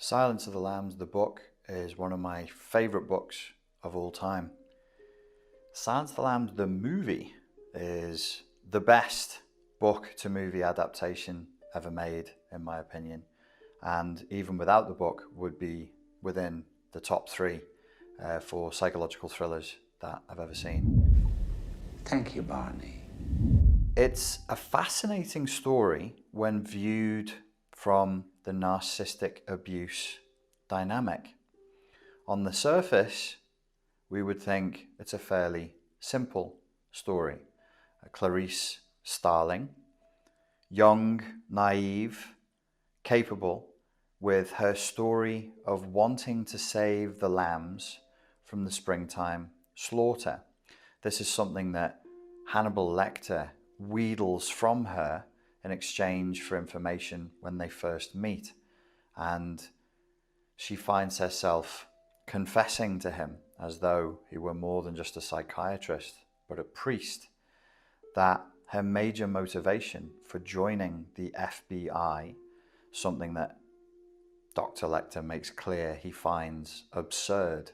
Silence of the Lambs, the book, is one of my favourite books of all time. Silence of the Lambs, the movie, is the best book to movie adaptation ever made, in my opinion. And even without the book, would be within the top three for psychological thrillers that I've ever seen. Thank you, Barney. It's a fascinating story when viewed from the narcissistic abuse dynamic. On the surface, we would think it's a fairly simple story. Clarice Starling, young, naive, capable, with her story of wanting to save the lambs from the springtime slaughter. This is something that Hannibal Lecter wheedles from her in exchange for information when they first meet. And she finds herself confessing to him as though he were more than just a psychiatrist, but a priest, that her major motivation for joining the FBI, something that Dr. Lecter makes clear he finds absurd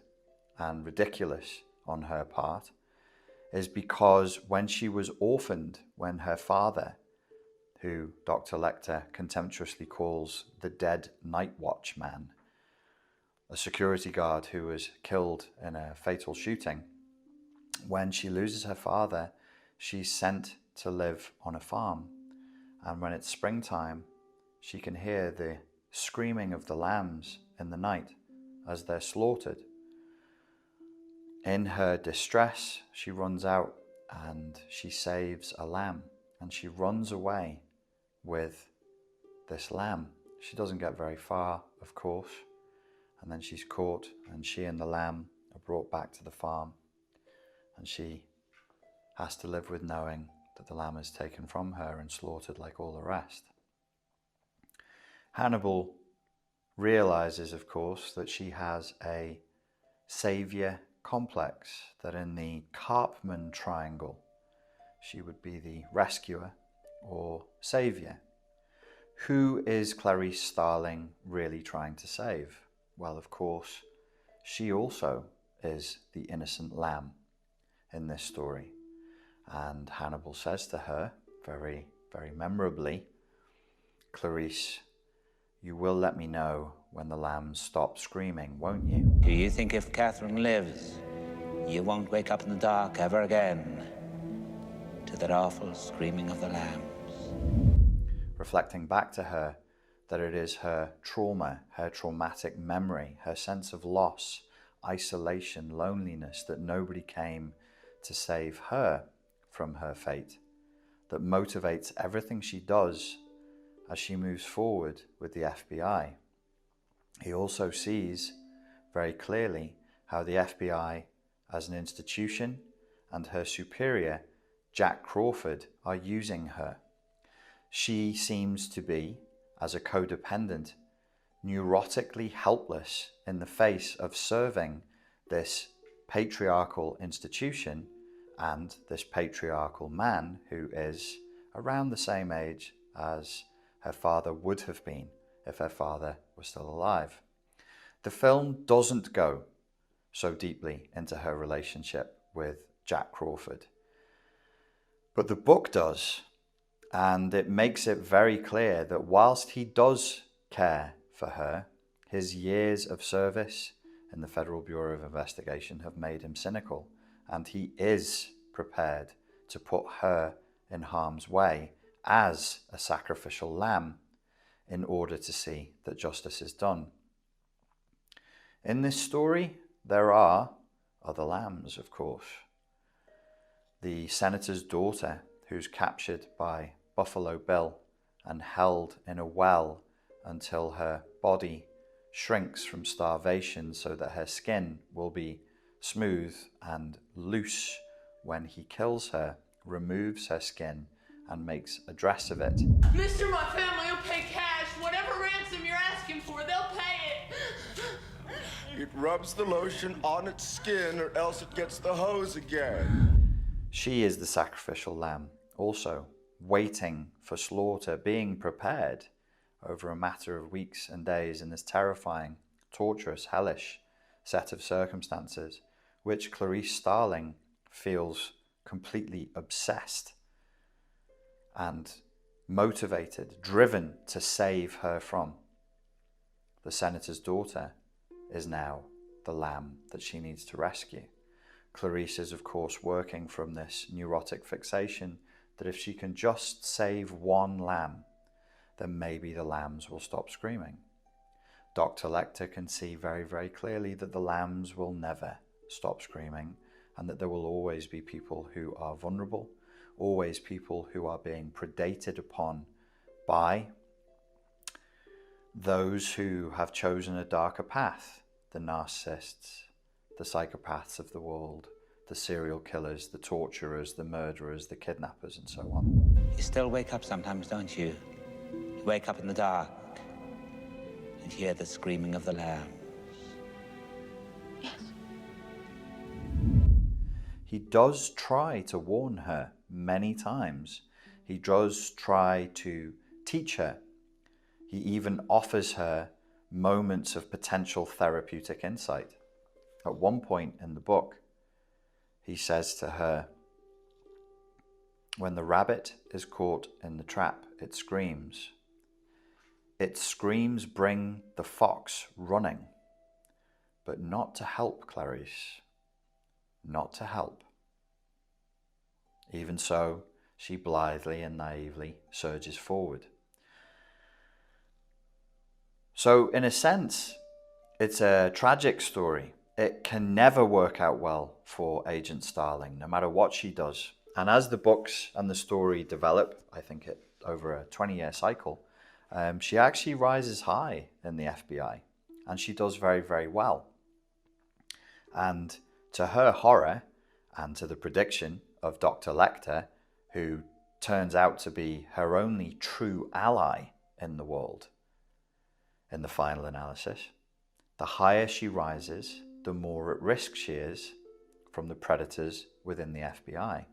and ridiculous on her part, is because when she was orphaned, when her father, who Dr. Lecter contemptuously calls the dead night watch man, a security guard who was killed in a fatal shooting, when she loses her father, she's sent to live on a farm. And when it's springtime, she can hear the screaming of the lambs in the night as they're slaughtered. In her distress, she runs out and she saves a lamb, and she runs away with this lamb. She doesn't get very far, of course, and then she's caught, and she and the lamb are brought back to the farm, and she has to live with knowing that the lamb is taken from her and slaughtered like all the rest. Hannibal realizes, of course, that she has a savior complex, that in the Karpman triangle, she would be the rescuer or savior. Who is Clarice Starling really trying to save? Well, of course, she also is the innocent lamb in this story. And Hannibal says to her, very, very memorably, "Clarice, you will let me know when the lambs stop screaming, won't you?" Do you think if Catherine lives, you won't wake up in the dark ever again to that awful screaming of the lambs? Reflecting back to her that it is her trauma, her traumatic memory, her sense of loss, isolation, loneliness, that nobody came to save her from her fate, that motivates everything she does as she moves forward with the FBI. He also sees very clearly how the FBI as an institution and her superior, Jack Crawford, are using her. She seems to be, as a codependent, neurotically helpless in the face of serving this patriarchal institution and this patriarchal man who is around the same age as her father would have been if her father was still alive. The film doesn't go so deeply into her relationship with Jack Crawford, but the book does, and it makes it very clear that whilst he does care for her, his years of service in the Federal Bureau of Investigation have made him cynical, and he is prepared to put her in harm's way as a sacrificial lamb in order to see that justice is done. In this story, there are other lambs, of course. The senator's daughter, who's captured by Buffalo Bill and held in a well until her body shrinks from starvation so that her skin will be smooth and loose when he kills her, removes her skin and makes a dress of it. Mister, my family will pay cash. Whatever ransom you're asking for, they'll pay it. It rubs the lotion on its skin or else it gets the hose again. She is the sacrificial lamb, also waiting for slaughter, being prepared, over a matter of weeks and days in this terrifying, torturous, hellish set of circumstances, which Clarice Starling feels completely obsessed and motivated, driven to save her from. The senator's daughter is now the lamb that she needs to rescue. Clarice is, of course, working from this neurotic fixation that if she can just save one lamb, then maybe the lambs will stop screaming. Dr. Lecter can see very, very clearly that the lambs will never stop screaming, and that there will always be people who are vulnerable, always people who are being predated upon by those who have chosen a darker path, the narcissists, the psychopaths of the world, the serial killers, the torturers, the murderers, the kidnappers, and so on. You still wake up sometimes, don't you? You wake up in the dark and hear the screaming of the lambs. Yes. He does try to warn her many times. He does try to teach her. He even offers her moments of potential therapeutic insight. At one point in the book, he says to her, "When the rabbit is caught in the trap, it screams. Its screams bring the fox running, but not to help, Clarice, not to help." Even so, she blithely and naively surges forward. So, in a sense, it's a tragic story. It can never work out well for Agent Starling, no matter what she does. And as the books and the story develop, I think it over a 20-year cycle, she actually rises high in the FBI, and she does very, very well. And to her horror, and to the prediction of Dr. Lecter, who turns out to be her only true ally in the world, in the final analysis, the higher she rises, the more at risk she is from the predators within the FBI.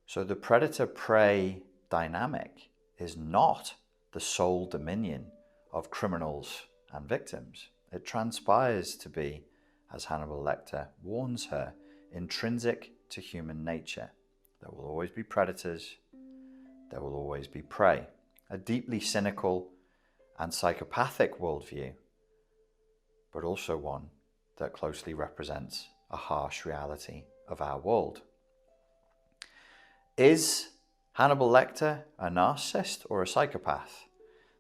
So the predator-prey dynamic is not the sole dominion of criminals and victims. It transpires to be, as Hannibal Lecter warns her, intrinsic to human nature. There will always be predators, there will always be prey. A deeply cynical and psychopathic worldview, but also one that closely represents a harsh reality of our world. Is Hannibal Lecter a narcissist or a psychopath?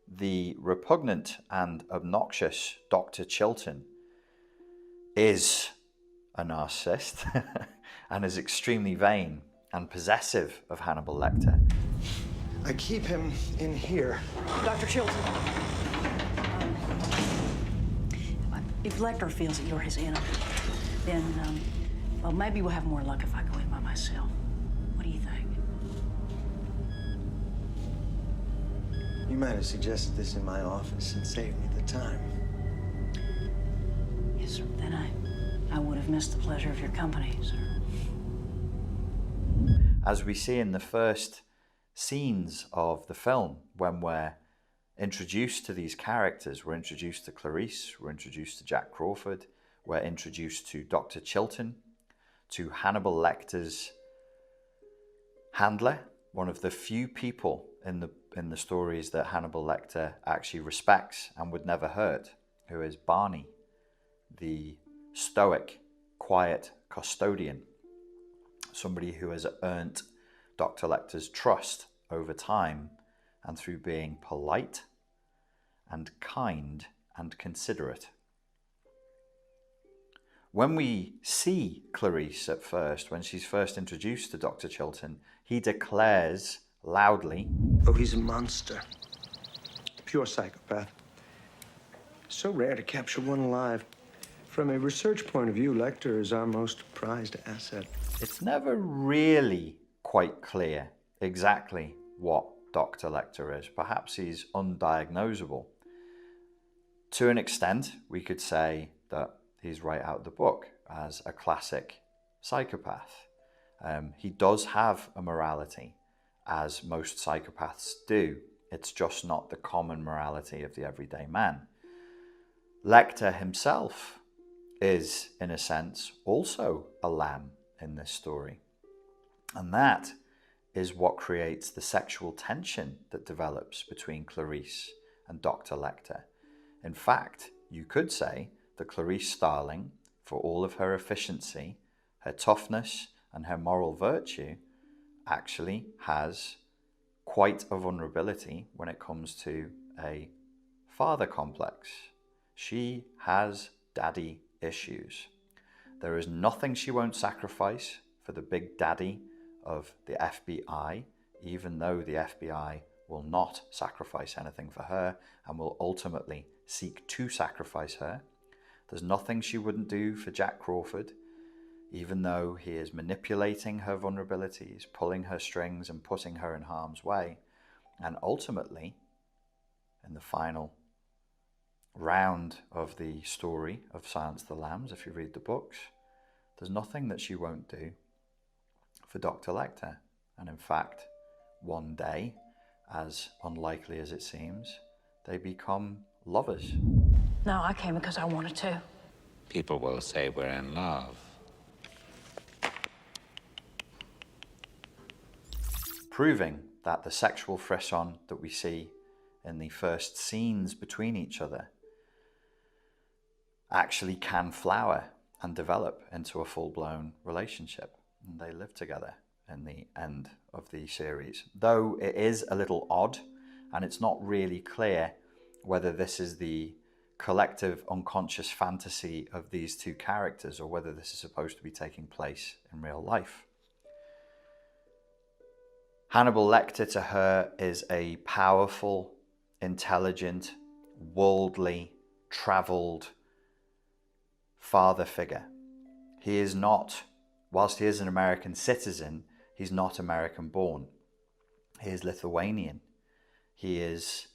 The repugnant and obnoxious Dr. Chilton is a narcissist and is extremely vain and possessive of Hannibal Lecter. I keep him in here. Dr. Chilton. If Lecter feels that you're his enemy, then, well, maybe we'll have more luck if I go in by myself. What do you think? You might have suggested this in my office and saved me the time. Yes, sir. Then I would have missed the pleasure of your company, sir. As we see in the first scenes of the film, when we're introduced to these characters, we're introduced to Clarice, we're introduced to Jack Crawford, we're introduced to Dr. Chilton, to Hannibal Lecter's handler, one of the few people in the stories that Hannibal Lecter actually respects and would never hurt, who is Barney, the stoic, quiet custodian, somebody who has earned Dr. Lecter's trust over time and through being polite and kind and considerate. When we see Clarice at first, when she's first introduced to Dr. Chilton, he declares loudly, Oh, he's a monster. Pure psychopath. So rare to capture one alive. From a research point of view, Lecter is our most prized asset. It's never really quite clear exactly what Dr. Lecter is. Perhaps he's undiagnosable. To an extent, we could say that he's right out of the book as a classic psychopath. He does have a morality, as most psychopaths do, It's just not the common morality of the everyday man. Lecter himself is, in a sense, also a lamb in this story. And that is what creates the sexual tension that develops between Clarice and Dr. Lecter. In fact, you could say that Clarice Starling, for all of her efficiency, her toughness, and her moral virtue, actually has quite a vulnerability when it comes to a father complex. She has daddy issues. There is nothing she won't sacrifice for the big daddy of the FBI, even though the FBI will not sacrifice anything for her and will ultimately seek to sacrifice her. There's nothing she wouldn't do for Jack Crawford, even though he is manipulating her vulnerabilities, pulling her strings and putting her in harm's way. And ultimately, in the final round of the story of Silence of the Lambs, if you read the books, there's nothing that she won't do for Dr. Lecter. And in fact, one day, as unlikely as it seems, they become lovers. No, I came because I wanted to. People will say we're in love. Proving that the sexual frisson that we see in the first scenes between each other actually can flower and develop into a full-blown relationship. And they live together in the end of the series. Though it is a little odd, and it's not really clear whether this is the collective unconscious fantasy of these two characters or whether this is supposed to be taking place in real life. Hannibal Lecter to her is a powerful, intelligent, worldly, traveled father figure. He is not, whilst he is an American citizen, he's not American born. He is Lithuanian. He is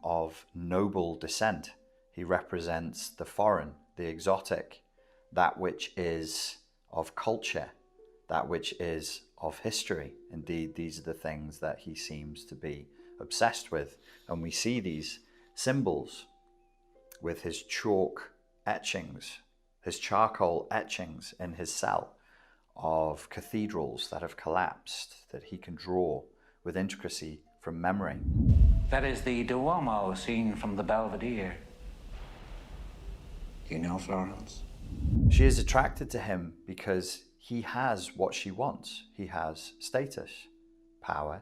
of noble descent. He represents the foreign, the exotic, that which is of culture, that which is of history. Indeed, these are the things that he seems to be obsessed with. And we see these symbols with his chalk etchings, his charcoal etchings in his cell of cathedrals that have collapsed, that he can draw with intricacy from memory. That is the Duomo seen from the Belvedere. Do you know Florence? She is attracted to him because he has what she wants. He has status, power,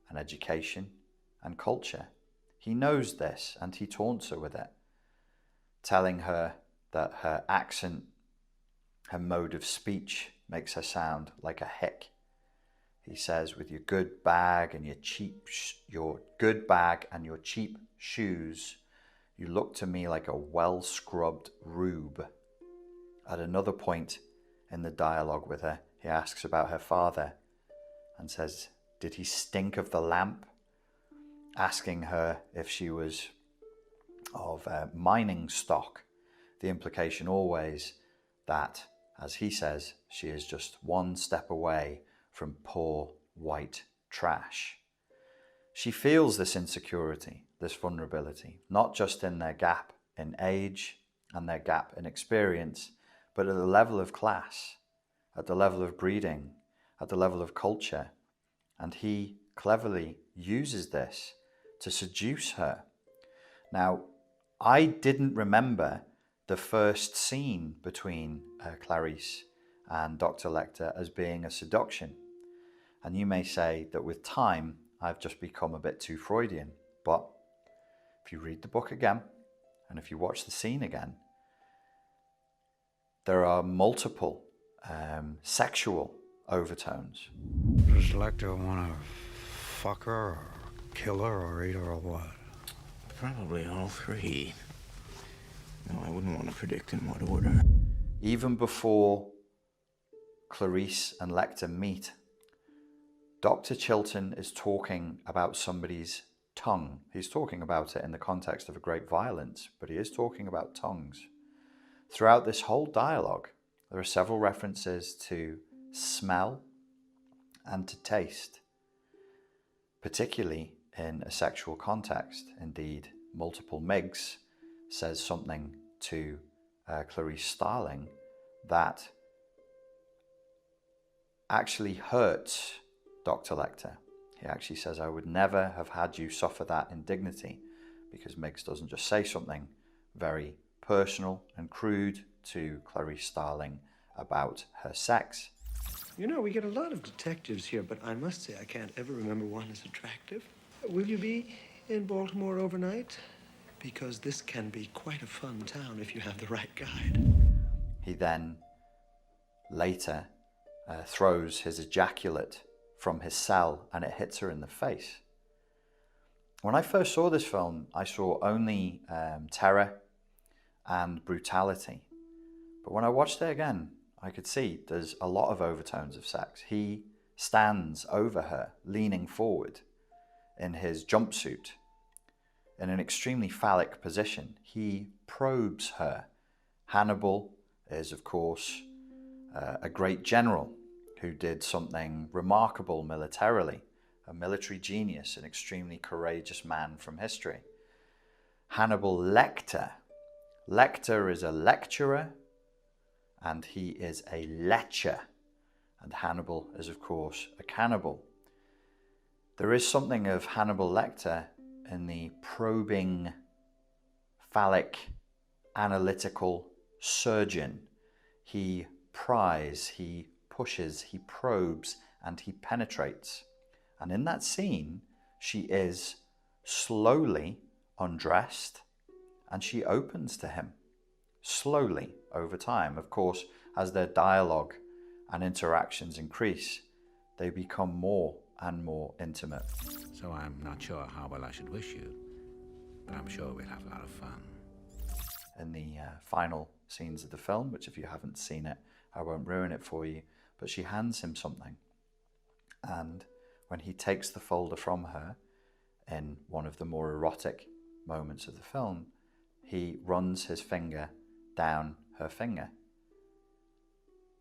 and education, and culture. He knows this, and he taunts her with it, telling her that her accent, her mode of speech makes her sound like a hick. He says, with your good bag and your cheap shoes, you look to me like a well-scrubbed rube. At another point in the dialogue with her, he asks about her father and says, did he stink of the lamp? Asking her if she was of mining stock. The implication always that, as he says, she is just one step away from poor white trash. She feels this insecurity, this vulnerability, not just in their gap in age and their gap in experience, but at the level of class, at the level of breeding, at the level of culture. And he cleverly uses this to seduce her. Now, I didn't remember the first scene between Clarice and Dr. Lecter as being a seduction. And you may say that with time, I've just become a bit too Freudian. But if you read the book again, and if you watch the scene again, there are multiple sexual overtones. Does Lecter want to fuck her, or kill her, or eat her, or what? Probably all three. No, I wouldn't want to predict in what order. Even before Clarice and Lecter meet, Dr. Chilton is talking about somebody's tongue. He's talking about it in the context of a great violence, but he is talking about tongues. Throughout this whole dialogue, there are several references to smell and to taste, particularly in a sexual context. Indeed, multiple MIGs says something to Clarice Starling that actually hurts Dr. Lecter. He actually says, I would never have had you suffer that indignity, because Miggs doesn't just say something very personal and crude to Clarice Starling about her sex. You know, we get a lot of detectives here, but I must say I can't ever remember one as attractive. Will you be in Baltimore overnight? Because this can be quite a fun town if you have the right guide. He then later throws his ejaculate from his cell and it hits her in the face. When I first saw this film, I saw only terror and brutality. But when I watched it again, I could see there's a lot of overtones of sex. He stands over her, leaning forward in his jumpsuit, in an extremely phallic position. He probes her. Hannibal is, of course, a great general who did something remarkable militarily, a military genius, an extremely courageous man from history. Hannibal Lecter. Lecter is a lecturer, and he is a lecher. And Hannibal is, of course, a cannibal. There is something of Hannibal Lecter in the probing, phallic, analytical surgeon. He pries, he pushes, he probes, and he penetrates. And in that scene, she is slowly undressed and she opens to him, slowly over time. Of course, as their dialogue and interactions increase, they become more and more intimate. So I'm not sure how well I should wish you, but I'm sure we'll have a lot of fun. In the final scenes of the film, which if you haven't seen it, I won't ruin it for you, but she hands him something. And when he takes the folder from her, in one of the more erotic moments of the film, he runs his finger down her finger.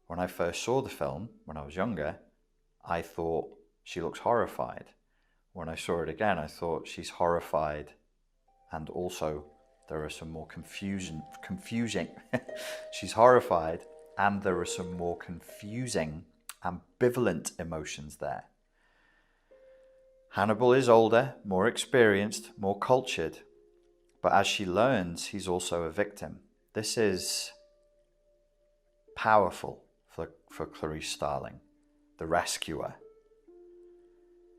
When I first saw the film, when I was younger, I thought she looks horrified. When I saw it again, I thought she's horrified, and also there are some more confusing. She's horrified, and there are some more confusing, ambivalent emotions there. Hannibal is older, more experienced, more cultured, but as she learns, he's also a victim. This is powerful for Clarice Starling, the rescuer.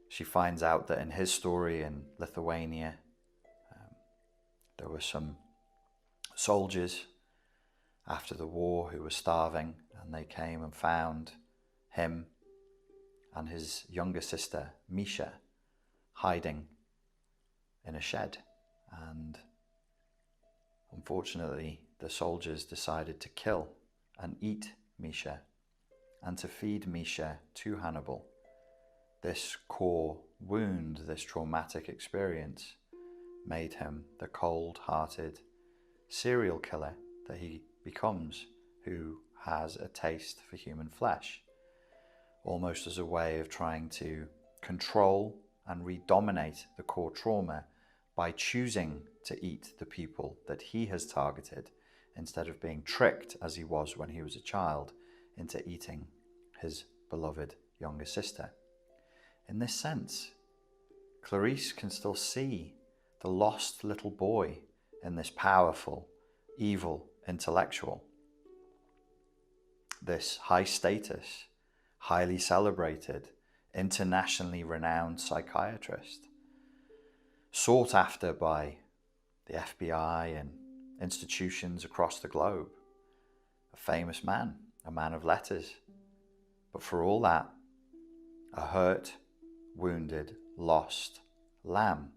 She finds out that in his story in Lithuania, there were some soldiers after the war who were starving, and they came and found him and his younger sister, Misha, hiding in a shed. And unfortunately, the soldiers decided to kill and eat Misha and to feed Misha to Hannibal. This core wound, this traumatic experience, made him the cold-hearted serial killer that he becomes, who has a taste for human flesh, almost as a way of trying to control and redominate the core trauma by choosing to eat the people that he has targeted, instead of being tricked, as he was when he was a child, into eating his beloved younger sister. In this sense, Clarice can still see the lost little boy in this powerful, evil intellectual. This high status, highly celebrated, internationally renowned psychiatrist, sought after by the FBI and institutions across the globe, a famous man, a man of letters. But for all that, a hurt, wounded, lost lamb.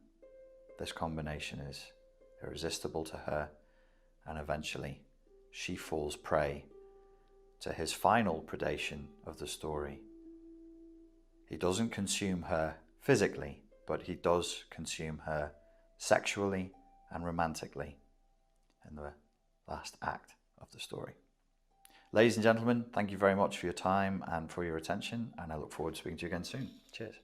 This combination is irresistible to her, and eventually she falls prey to his final predation of the story. He doesn't consume her physically, but he does consume her sexually and romantically in the last act of the story. Ladies and gentlemen, thank you very much for your time and for your attention, and I look forward to speaking to you again soon. Cheers.